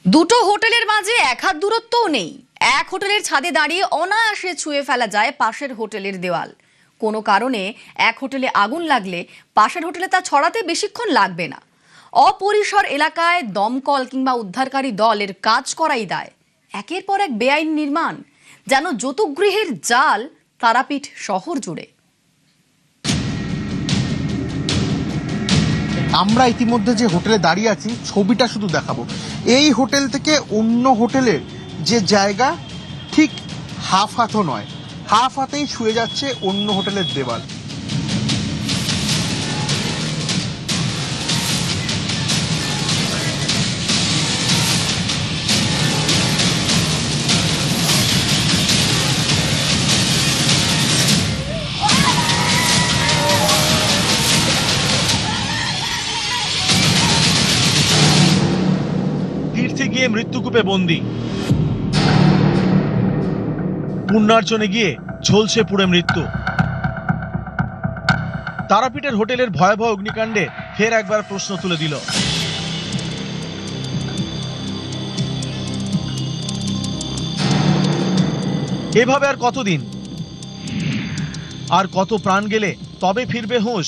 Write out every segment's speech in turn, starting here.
দুটো হোটেলের মাঝে এক হাত দূরত্বও নেই। এক হোটেলের ছাদে দাঁড়িয়ে অনায়াসে ছুঁয়ে ফেলা যায় পাশের হোটেলের দেওয়াল। কোনো কারণে এক হোটেলে আগুন লাগলে পাশের হোটেলে তা ছড়াতে বেশিক্ষণ লাগবে না। অপরিসর এলাকায় দমকল কিংবা উদ্ধারকারী দলের কাজ করাই দায়। একের পর এক বেআইনি নির্মাণ, যেন যৌতুকগৃহের জাল তারাপীঠ শহর জুড়ে। আমরা ইতিমধ্যে যে হোটেলে দাঁড়িয়ে আছি ছবিটা শুধু দেখাবো। এই হোটেল থেকে অন্য হোটেলের যে জায়গা ঠিক হাফ হাতও নয়, হাফ হাতেই ছুঁয়ে যাচ্ছে অন্য হোটেলের দেওয়াল। গিয়ে মৃত্যুকূপে বন্দী, পুণ্যার্জনে গিয়ে ঝলসে পুড়ে মৃত্যু। তারাপীঠের হোটেলের ভয়াবহ অগ্নিকাণ্ডে ফের একবার প্রশ্ন তুলে দিল। এভাবে আর কতদিন, আর কত প্রাণ গেলে তবে ফিরবে হুঁশ?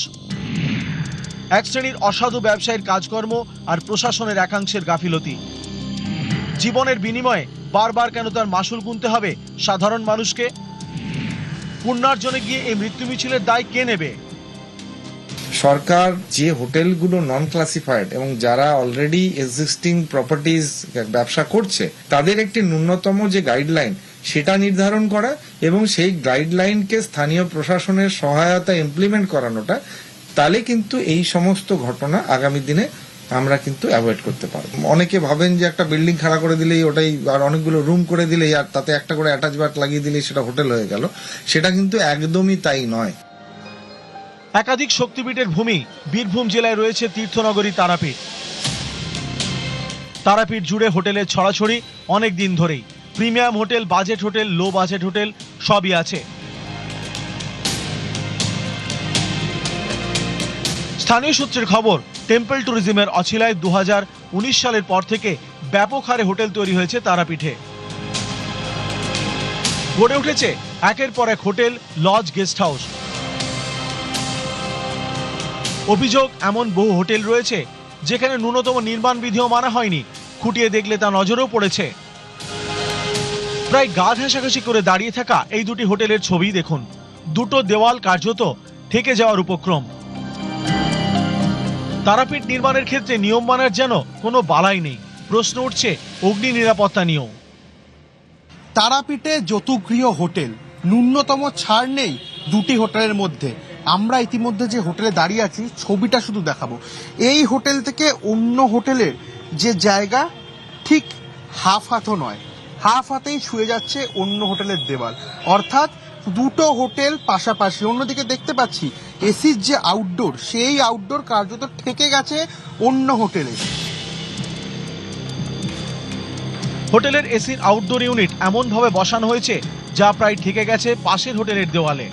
এক শ্রেণীর অসাধু ব্যবসায়ীর কাজকর্ম আর প্রশাসনের একাংশের গাফিলতি। জীবনের বিনিময়ে বারবার কেন তার মাসুল গুনতে হবে সাধারণ মানুষকে? পুণ্যার্জনে গিয়ে এই মৃত্যু মিছিলের দায় কে নেবে? সরকার যে হোটেলগুলো নন ক্লাসিফাইড এবং যারা অলরেডি এক্সিস্টিং প্রপার্টিজ ব্যবসা করছে তাদের একটি ন্যূনতম যে গাইডলাইন সেটা নির্ধারণ করা এবং সেই গাইডলাইনকে স্থানীয় প্রশাসনের সহায়তা ইমপ্লিমেন্ট করানোটা, তাহলে কিন্তু এই সমস্ত ঘটনা আগামী দিনে আমরা কিন্তু অ্যাভয়েড করতে পারবো। অনেকে ভাবেন যে একটা বিল্ডিং খাড়া করে দিলেই ওটাই, আর অনেকগুলো রুম করে দিলেই, আর তাতে একটা করে অ্যাটাচ বাথ লাগিয়ে দিলেই সেটা হোটেল হয়ে গেল, সেটা কিন্তু একদমই তাই নয়। একাধিক শক্তিপীঠের ভূমি বীরভূম জেলায় রয়েছে তীর্থনগরী তারাপীঠ। তারাপীঠ জুড়ে হোটেলের ছড়াছড়ি অনেক দিন ধরেই। Premium hotel, budget hotel, low budget hotel সবই আছে। স্থানীয় সূত্রের খবর, টেম্পল ট্যুরিজমের অছিলায় 2019 সালের পর থেকে ব্যাপক হারে হোটেল তৈরি হয়েছে তারাপীঠে। গড়ে উঠেছে একের পর এক হোটেল, লজ, গেস্ট হাউস। অভিযোগ, এমন বহু হোটেল রয়েছে যেখানে ন্যূনতম নির্মাণ বিধিও মানা হয়নি। খুঁটিয়ে দেখলে তা নজরেও পড়েছে। প্রায় গা ঘেঁষাঘেঁষি করে দাঁড়িয়ে থাকা এই দুটি হোটেলের ছবি দেখুন। দুটো দেওয়াল কার্যত ঠেকে যাওয়ার উপক্রম। তারাপীঠ নির্মাণের ক্ষেত্রে নিয়ম মানার যেন কোনো বালাই নেই। প্রশ্ন উঠছে অগ্নি নিরাপত্তা নিয়েও। তারাপীঠে যৌতুকগৃহ হোটেল, ন্যূনতম ছাড় নেই দুটি হোটেলের মধ্যে। আমরা ইতিমধ্যে যে হোটেলে দাঁড়িয়ে আছি ছবিটা শুধু দেখাবো। এই হোটেল থেকে অন্য হোটেলের যে জায়গা ঠিক হাফ হাতও নয়, হাফ হাতেই ছুঁয়ে যাচ্ছে অন্য হোটেলের দেওয়াল। অর্থাৎ দুটো হোটেল পাশাপাশি। অন্যদিকে দেখতে পাচ্ছি এসির যে আউটডোর, সেই আউটডোর কার্যত ঠেকে গেছে অন্য হোটেলে। হোটেলের এসির আউটডোর ইউনিট এমন ভাবে বসানো হয়েছে যা প্রায় ঠেকে গেছে পাশের হোটেলের দেওয়ালে।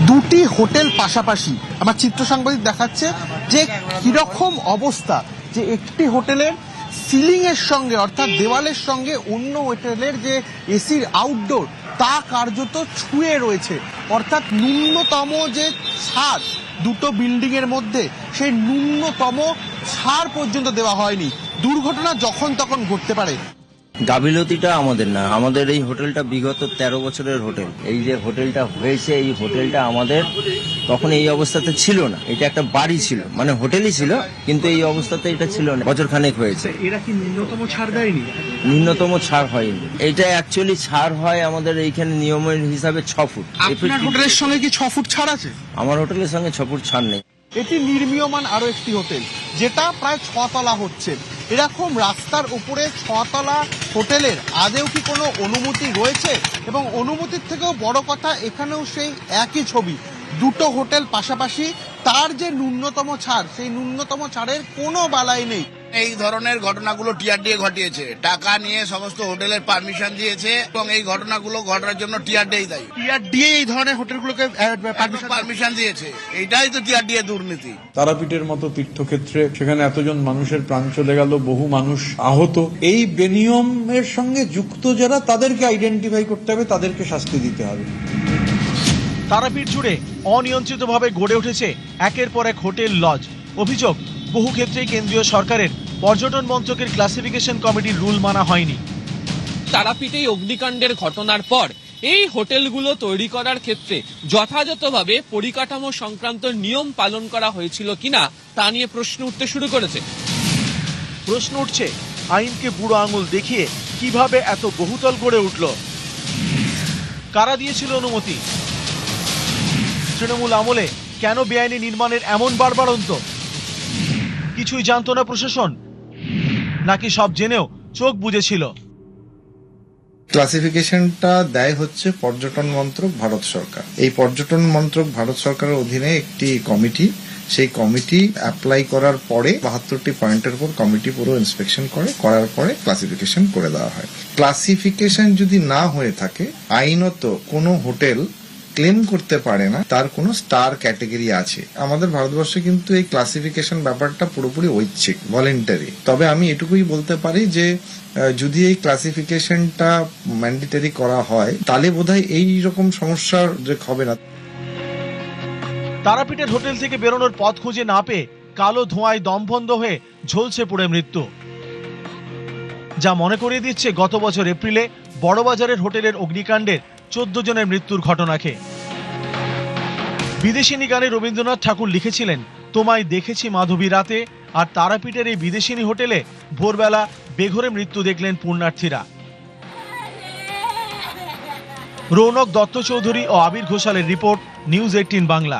দুটি হোটেল পাশাপাশি। আমার চিত্র সাংবাদিক দেখাচ্ছে যে কিরকম অবস্থা, যে একটি হোটেলের সিলিং এর সঙ্গে অর্থাৎ দেওয়ালের সঙ্গে অন্য হোটেলের যে এসির আউটডোর তা কার্যত ছুঁয়ে রয়েছে। অর্থাৎ ন্যূনতম যে ছাড় দুটো বিল্ডিং এর মধ্যে, সেই ন্যূনতম ছাড় পর্যন্ত দেওয়া হয়নি। দুর্ঘটনা যখন তখন ঘটতে পারে। গাফিলতিটা আমাদের না, আমাদের এই হোটেলটা বিগত 13 বছরের হোটেল। এই যে হোটেলটা হয়েছে, এই হোটেলটা আমাদের তখন এই অবস্থাতে ছিল না। এটা একটা বাড়ি ছিল, মানে হোটেলই ছিল, কিন্তু এই অবস্থাতে এটা ছিল না। বছর খানেক হয়েছে। এরা কি ন্যূনতম ছাড় দেয়নি? ন্যূনতম ছাড় হয়নি। এটা অ্যাকচুয়ালি ছাড় হয় আমাদের এইখানে নিয়মের হিসাবে 6 ফুট। আপনার হোটেলের সঙ্গে কি 6 ফুট ছাড় আছে? আমার হোটেলের সঙ্গে 6 ফুট ছাড় নেই। এটি নির্মীয়মান আরো একটি হোটেল, যেটা প্রায় 6 তলা হচ্ছে। এরকম রাস্তার উপরে 6 তলা হোটেলের আদেও কি কোনো অনুমতি রয়েছে? এবং অনুমতির থেকেও বড় কথা, এখানেও সেই একই ছবি। দুটো হোটেল পাশাপাশি, তার যে ন্যূনতম ছাড়, সেই ন্যূনতম ছাড়ের কোনো বালাই নেই। এই ধরনের ঘটনাগুলো টিআরডিএ ঘটিয়েছে, টাকা নিয়ে সমস্ত হোটেলের পারমিশন দিয়েছে এবং এই ঘটনাগুলো ঘটার জন্য টিআরডিএ দায়ী। টিআরডিএ এই ধরনের হোটেলগুলোকে পারমিশন দিয়েছে, এটাই তো টিআরডিএ দুর্নীতি। তারাপীঠের মতো তীর্থক্ষেত্রে সেখানে এতজন মানুষের প্রাণ চলে গেল, বহু মানুষ আহত। এই বেনিয়মের সঙ্গে যুক্ত যারা, তাদেরকে আইডেন্টিফাই করতে হবে, তাদেরকে শাস্তি দিতে হবে। তারাপীঠ জুড়ে অনিয়ন্ত্রিতভাবে গড়ে উঠেছে একের পর এক হোটেল, লজ। অভিযোগ, বহু ক্ষেত্রেই কেন্দ্রীয় সরকারের পর্যটন মন্ত্রকের ক্লাসিফিকেশন কমিটির রুল মানা হয়নি। তারাপীঠে অগ্নিকাণ্ডের ঘটনার পর এই হোটেলগুলো তৈরি করার ক্ষেত্রে যথাযথভাবে পরিকাঠামো সংক্রান্ত নিয়ম পালন করা হয়েছিল কিনা তা নিয়ে প্রশ্ন উঠতে শুরু করেছে। প্রশ্ন উঠছে, আইনকে বুড়ো আঙুল দেখিয়ে কিভাবে এত বহুতল গড়ে উঠল? কারা দিয়েছিল অনুমতি? তৃণমূল আমলে কেন বেআইনি নির্মাণের এমন বাড়বাড়ন্ত? কিছুই জানতো না প্রশাসন, নাকি সব জেনেও চোখ বুজেছিল? ক্লাসিফিকেশনটা দেয় হচ্ছে পর্যটন মন্ত্রক, ভারত সরকার। এই পর্যটন মন্ত্রক ভারত সরকারের অধীনে একটি কমিটি, সেই কমিটি অ্যাপ্লাই করার পরে 72টি পয়েন্টের উপর কমিটি পুরো ইন্সপেকশন করার পরে ক্লাসিফিকেশন করে দেওয়া হয়। ক্লাসিফিকেশন যদি না হয়ে থাকে, আইনত কোনো হোটেল ক্লেম করতে পারে না তার কোনো স্টার ক্যাটেগরি আছে। আমাদের ভারতবর্ষে কিন্তু এই ক্লাসিফিকেশন ব্যাপারটা পুরোপুরি ঐচ্ছিক, ভলেন্টারি। তবে আমি এটুকুই বলতে পারি যে যদি এই ক্লাসিফিকেশনটা ম্যান্ডেটরি করা হয়, তাহলে বোধহয় এই রকম সমস্যার হবে না। তারাপীঠের হোটেল থেকে বেরোনোর পথ খুঁজে না পেয়ে কালো ধোঁয়ায় দমবন্ধ হয়ে ঝলসে পড়ে মৃত্যু, যা মনে করিয়ে দিচ্ছে গত বছর এপ্রিলে বড়বাজারের হোটেলের অগ্নিকাণ্ডের 14 জনের মৃত্যুর ঘটনাকে। বিদেশিনী গানে রবীন্দ্রনাথ ঠাকুর লিখেছিলেন, তোমায় দেখেছি মাধবী রাতে, আর তারাপীঠের এই বিদেশিনী হোটেলে ভোরবেলা বেঘোরে মৃত্যু দেখলেন পুণ্যার্থীরা। রৌনক দত্ত চৌধুরী ও আবির ঘোষালের রিপোর্ট, নিউজ 18 বাংলা।